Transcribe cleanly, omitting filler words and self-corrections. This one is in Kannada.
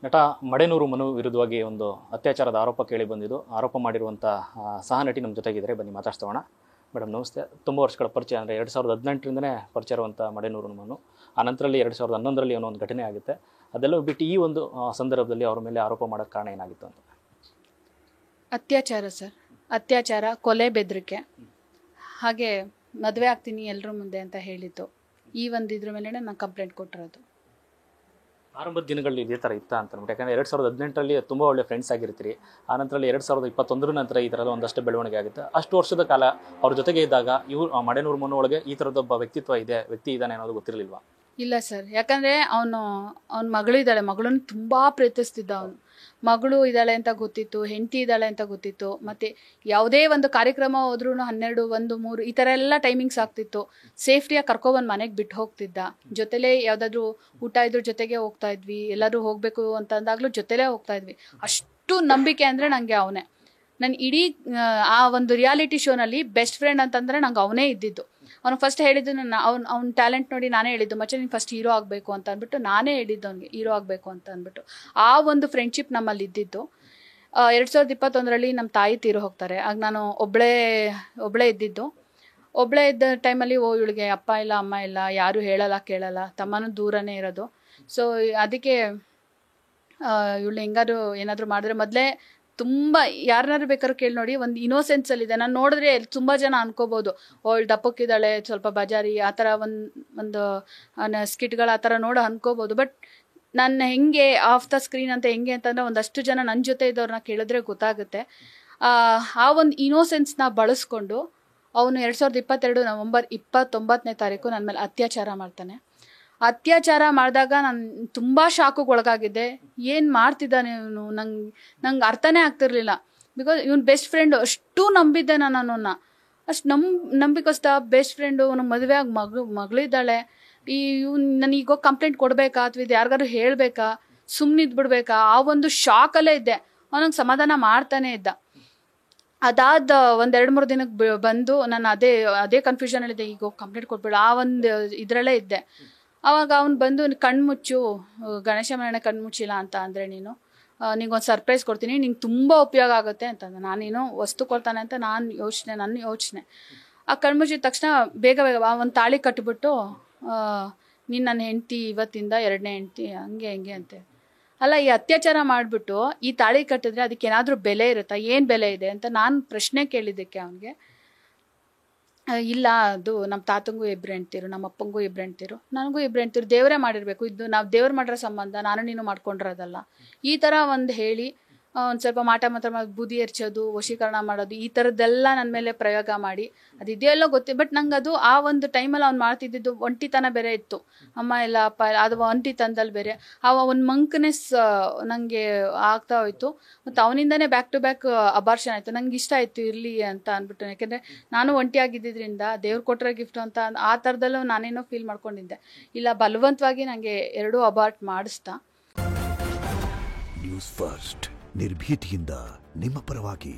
ನಟ ಮಡೆನೂರು ಮನು ವಿರುದ್ಧವಾಗಿ ಒಂದು ಅತ್ಯಾಚಾರದ ಆರೋಪ ಕೇಳಿ ಬಂದಿದ್ದು, ಆರೋಪ ಮಾಡಿರುವಂಥ ಸಹ ನಟಿ ನಮ್ಮ ಜೊತೆಗಿದ್ದಾರೆ. ಬನ್ನಿ ಮಾತಾಡ್ಸೋಣ. ಮೇಡಮ್ ನಮಸ್ತೆ. ತುಂಬ ವರ್ಷಗಳ ಪರಿಚಯ, ಅಂದರೆ 2018ರಿಂದನೇ ಪರಿಚಯ ಇರುವಂಥ ಮಡೆನೂರು ಮನು. ಆ ನಂತರದಲ್ಲಿ 2011ರಲ್ಲಿ ಏನೋ ಒಂದು ಘಟನೆ ಆಗುತ್ತೆ. ಅದೆಲ್ಲ ಬಿಟ್ಟು ಈ ಒಂದು ಸಂದರ್ಭದಲ್ಲಿ ಅವ್ರ ಮೇಲೆ ಆರೋಪ ಮಾಡೋಕ್ಕೆ ಕಾರಣ ಏನಾಗಿತ್ತು ಅಂತ? ಅತ್ಯಾಚಾರ ಸರ್, ಅತ್ಯಾಚಾರ, ಕೊಲೆ, ಬೆದರಿಕೆ, ಹಾಗೆ ಮದುವೆ ಆಗ್ತೀನಿ ಎಲ್ಲರ ಮುಂದೆ ಅಂತ ಹೇಳಿದ್ದು. ಈ ಒಂದು ಇದ್ರ ಮೇಲೆ ನಾನು ಕಂಪ್ಲೇಂಟ್ ಕೊಟ್ಟಿರೋದು. ಆರಂಭದ ದಿನಗಳಲ್ಲಿ ಇದೇ ಥರ ಇತ್ತ ಅಂತ ಅಂದ್ಬಿಟ್ಟು, ಯಾಕಂದರೆ 2018ರಲ್ಲಿ ತುಂಬ ಒಳ್ಳೆ ಫ್ರೆಂಡ್ಸ್ ಆಗಿರ್ತೀರಿ. ಆ ನಂತರದಲ್ಲಿ 2021 ನಂತರ ಈ ಥರದ ಒಂದಷ್ಟು ಬೆಳವಣಿಗೆ ಆಗುತ್ತೆ. ಅಷ್ಟು ವರ್ಷದ ಕಾಲ ಅವ್ರ ಜೊತೆಗೆ ಇದ್ದಾಗ ಇವ್ರು ಮಡೆನೂರು ಮನು ಒಳಗೆ ಈ ಥರದೊಬ್ಬ ವ್ಯಕ್ತಿ ಇದ್ದಾನೆ ಅನ್ನೋದು ಗೊತ್ತಿರಲಿಲ್ವಾ? ಇಲ್ಲ ಸರ್, ಯಾಕಂದರೆ ಅವನ ಮಗಳಿದ್ದಾಳೆ, ಮಗಳನ್ನ ತುಂಬ ಪ್ರೀತಿಸ್ತಿದ್ದ ಅವನು. ಮಗಳು ಇದ್ದಾಳೆ ಅಂತ ಗೊತ್ತಿತ್ತು, ಹೆಂಡತಿ ಇದ್ದಾಳೆ ಅಂತ ಗೊತ್ತಿತ್ತು. ಮತ್ತು ಯಾವುದೇ ಒಂದು ಕಾರ್ಯಕ್ರಮ ಹೋದ್ರೂ 12, 1, 3 ಈ ಥರ ಎಲ್ಲ ಟೈಮಿಂಗ್ಸ್ ಆಗ್ತಿತ್ತು. ಸೇಫ್ಟಿಯಾಗಿ ಕರ್ಕೊಬಂದು ಮನೆಗೆ ಬಿಟ್ಟು ಹೋಗ್ತಿದ್ದ. ಜೊತೆಲೇ ಯಾವುದಾದ್ರೂ ಊಟ ಇದ್ರ ಜೊತೆಗೆ ಹೋಗ್ತಾ ಇದ್ವಿ, ಎಲ್ಲರೂ ಹೋಗಬೇಕು ಅಂತಂದಾಗಲೂ ಜೊತೆಲೇ ಹೋಗ್ತಾ ಇದ್ವಿ. ಅಷ್ಟು ನಂಬಿಕೆ ಅಂದರೆ ನನಗೆ ಅವನೇ. ನಾನು ಇಡೀ ಆ ಒಂದು ರಿಯಾಲಿಟಿ ಶೋನಲ್ಲಿ ಬೆಸ್ಟ್ ಫ್ರೆಂಡ್ ಅಂತಂದರೆ ನಂಗೆ ಅವನೇ ಇದ್ದಿದ್ದು. ಅವ್ನು ಫಸ್ಟ್ ಹೇಳಿದ್ದು, ಅವ್ನ ಟ್ಯಾಲೆಂಟ್ ನೋಡಿ ನಾನೇ ಹೇಳಿದ್ದು, ಮಚ್ಚ ನೀನು ಫಸ್ಟ್ ಹೀರೋ ಆಗಬೇಕು ಅಂತ ಅಂದ್ಬಿಟ್ಟು ನಾನೇ ಹೇಳಿದ್ದು ಅವ್ನಿಗೆ, ಹೀರೋ ಆಗಬೇಕು ಅಂತ ಅಂದ್ಬಿಟ್ಟು. ಆ ಒಂದು ಫ್ರೆಂಡ್ಶಿಪ್ ನಮ್ಮಲ್ಲಿ ಇದ್ದಿದ್ದು. 2021ರಲ್ಲಿ ನಮ್ಮ ತಾಯಿ ತೀರು ಹೋಗ್ತಾರೆ. ಆಗ ನಾನು ಒಬ್ಬಳೇ ಇದ್ದಿದ್ದು. ಒಬ್ಬಳೇ ಇದ್ದ ಟೈಮಲ್ಲಿ ಇವಳಿಗೆ ಅಪ್ಪ ಇಲ್ಲ, ಅಮ್ಮ ಇಲ್ಲ, ಯಾರೂ ಹೇಳಲ್ಲ ಕೇಳಲ್ಲ, ತಮ್ಮನೂ ದೂರನೇ ಇರೋದು. ಸೊ ಅದಕ್ಕೆ ಇವಳು ಹೆಂಗಾದ್ರು ಏನಾದರೂ ಮಾಡಿದ್ರೆ, ಮೊದಲೇ ತುಂಬ ಯಾರನ್ನಾರು ಬೇಕಾದ್ರೂ ಕೇಳಿ ನೋಡಿ, ಒಂದು ಇನ್ನೋಸೆನ್ಸಲ್ಲಿದೆ. ನಾನು ನೋಡಿದ್ರೆ ತುಂಬ ಜನ ಅನ್ಕೋಬೋದು, ಇವಳು ದಪ್ಪಕ್ಕಿದ್ದಾಳೆ, ಸ್ವಲ್ಪ ಬಜಾರಿ, ಆ ಥರ ಒಂದು ಸ್ಕಿಟ್ಗಳು ಆ ಥರ ನೋಡಿ ಅನ್ಕೋಬೋದು. ಬಟ್ ನಾನು ಹೆಂಗೆ ಆಫ್ ದ ಸ್ಕ್ರೀನ್ ಅಂತ ಹೆಂಗೆ ಅಂತಂದರೆ, ಒಂದಷ್ಟು ಜನ ನನ್ನ ಜೊತೆ ಇದ್ದವ್ರನ್ನ ಕೇಳಿದ್ರೆ ಗೊತ್ತಾಗುತ್ತೆ. ಆ ಒಂದು ಇನ್ನೋಸೆನ್ಸ್ನ ಬಳಸ್ಕೊಂಡು ಅವನು 2022 ನವೆಂಬರ್ 29ನೇ ತಾರೀಕು ನನ್ನ ಮೇಲೆ ಅತ್ಯಾಚಾರ ಮಾಡ್ತಾನೆ. ಅತ್ಯಾಚಾರ ಮಾಡಿದಾಗ ನಾನು ತುಂಬ ಶಾಕಿಗೆ ಒಳಗಾಗಿದ್ದೆ. ಏನು ಮಾಡ್ತಿದ್ದಾನೆ ಇವನು, ನಂಗೆ ಅರ್ಥನೇ ಆಗ್ತಿರ್ಲಿಲ್ಲ. ಬಿಕಾಸ್ ಇವನು ಬೆಸ್ಟ್ ಫ್ರೆಂಡು, ಅಷ್ಟು ನಂಬಿದ್ದೆ ನಾನು ಅವನನ್ನು. ಅಷ್ಟು ನಂಬಿಕೋಸ್ತ ಬೆಸ್ಟ್ ಫ್ರೆಂಡು, ಅವನು ಮದುವೆ ಆಗಿ ಮಗಳಿದ್ದಾಳೆ. ನಾನು ಈಗ ಕಂಪ್ಲೇಂಟ್ ಕೊಡಬೇಕಾ ಅಥವಾ ಇದು ಯಾರಿಗಾರು ಹೇಳಬೇಕಾ, ಸುಮ್ಮನಿದ್ಬಿಡ್ಬೇಕಾ, ಆ ಒಂದು ಶಾಕಲ್ಲೇ ಇದ್ದೆ. ಅವನಿಗೆ ಸಮಾಧಾನ ಮಾಡ್ತಾನೆ ಇದ್ದ. ಅದಾದ ಒಂದು 2-3 ದಿನಕ್ಕೆ ಬಂದು ನಾನು ಅದೇ ಕನ್ಫ್ಯೂಷನಲ್ಲಿದ್ದೆ, ಈಗ ಕಂಪ್ಲೇಂಟ್ ಕೊಟ್ಬಿಡು, ಆ ಒಂದು ಇದರಲ್ಲೇ ಇದ್ದೆ. ಆವಾಗ ಅವ್ನು ಬಂದು ಕಣ್ಮುಚ್ಚು, ಗಣೇಶ ಮನೆ ಕಣ್ಮುಚ್ಚಿಲ್ಲ ಅಂತ ಅಂದರೆ ನಿಂಗೊಂದು ಸರ್ಪ್ರೈಸ್ ಕೊಡ್ತೀನಿ, ನಿಂಗೆ ತುಂಬ ಉಪಯೋಗ ಆಗುತ್ತೆ ಅಂತಂದ. ನಾನೇನೋ ವಸ್ತು ಕೊಡ್ತಾನೆ ಅಂತ ನನ್ನ ಯೋಚನೆ. ಆ ಕಣ್ಮುಚ್ಚಿದ ತಕ್ಷಣ ಬೇಗ ಒಂದು ತಾಳಿ ಕಟ್ಟಿಬಿಟ್ಟು, ನೀನು ನನ್ನ ಹೆಂಡತಿ, ಇವತ್ತಿಂದ 2ನೇ ಹೆಂಡತಿ, ಹಂಗೆ ಅಂತೆ. ಅಲ್ಲ, ಈ ಅತ್ಯಾಚಾರ ಮಾಡಿಬಿಟ್ಟು ಈ ತಾಳಿ ಕಟ್ಟಿದ್ರೆ ಅದಕ್ಕೆ ಏನಾದರೂ ಬೆಲೆ ಇರುತ್ತಾ, ಏನು ಬೆಲೆ ಇದೆ ಅಂತ ನಾನು ಪ್ರಶ್ನೆ ಕೇಳಿದ್ದಕ್ಕೆ ಅವನಿಗೆ, ಇಲ್ಲ, ಅದು ನಮ್ಮ ತಾತಂಗೂ 2 ಹೆಂಡ್ತಿರು, ನಮ್ಮ ಅಪ್ಪಂಗೂ 2 ಹೆಂಡ್ತಿರು, ನನಗೂ 2 ಹೆಂಡ್ತಿರು, ದೇವರೇ ಮಾಡಿರಬೇಕು, ಇದು ನಾವು ದೇವ್ರು ಮಾಡಿರೋ ಸಂಬಂಧ, ನಾನು ನೀನು ಮಾಡ್ಕೊಂಡಿರೋದಲ್ಲ, ಈ ಥರ ಒಂದು ಹೇಳಿ ಒಂದು ಸ್ವಲ್ಪ ಮಾತ್ರ ಬೂದಿ ಎರಚೋದು, ವಶೀಕರಣ ಮಾಡೋದು, ಈ ಥರದ್ದೆಲ್ಲ ನನ್ನ ಮೇಲೆ ಪ್ರಯೋಗ ಮಾಡಿ, ಅದು ಇದೆಯಲ್ಲೋ ಗೊತ್ತಿಲ್ಲ. ಬಟ್ ನಂಗೆ ಅದು ಆ ಒಂದು ಟೈಮಲ್ಲಿ ಅವ್ನು ಮಾಡ್ತಿದ್ದಿದ್ದು ಒಂಟಿತನ ಬೇರೆ ಇತ್ತು. ಅಮ್ಮ ಇಲ್ಲ, ಅಪ್ಪ ಇಲ್ಲ, ಅದು ಒಂಟಿತನದಲ್ಲಿ ಬೇರೆ ಒಂದು ಮಂಕ್ನೆಸ್ ನನಗೆ ಆಗ್ತಾ ಹೋಯ್ತು. ಮತ್ತು ಅವನಿಂದನೇ ಬ್ಯಾಕ್ ಟು ಬ್ಯಾಕ್ ಅಬಾರ್ಷನ್ ಆಯಿತು. ನಂಗೆ ಇಷ್ಟ ಆಯಿತು ಇರಲಿ ಅಂತ ಅಂದ್ಬಿಟ್ಟು, ಯಾಕೆಂದರೆ ನಾನು ಒಂಟಿಯಾಗಿದ್ದರಿಂದ ದೇವ್ರು ಕೊಟ್ಟಿರೋ ಗಿಫ್ಟು ಅಂತ ಆ ಥರದಲ್ಲೂ ನಾನೇನೋ ಫೀಲ್ ಮಾಡ್ಕೊಂಡಿದ್ದೆ. ಇಲ್ಲ, ಬಲವಂತವಾಗಿ ನನಗೆ 2 ಅಬಾರ್ಟ್ ಮಾಡಿಸ್ತಾ. ನ್ಯೂಸ್ ಫಸ್ಟ್, ನಿರ್ಭೀತಿಯಿಂದ ನಿಮ್ಮ ಪರವಾಗಿ.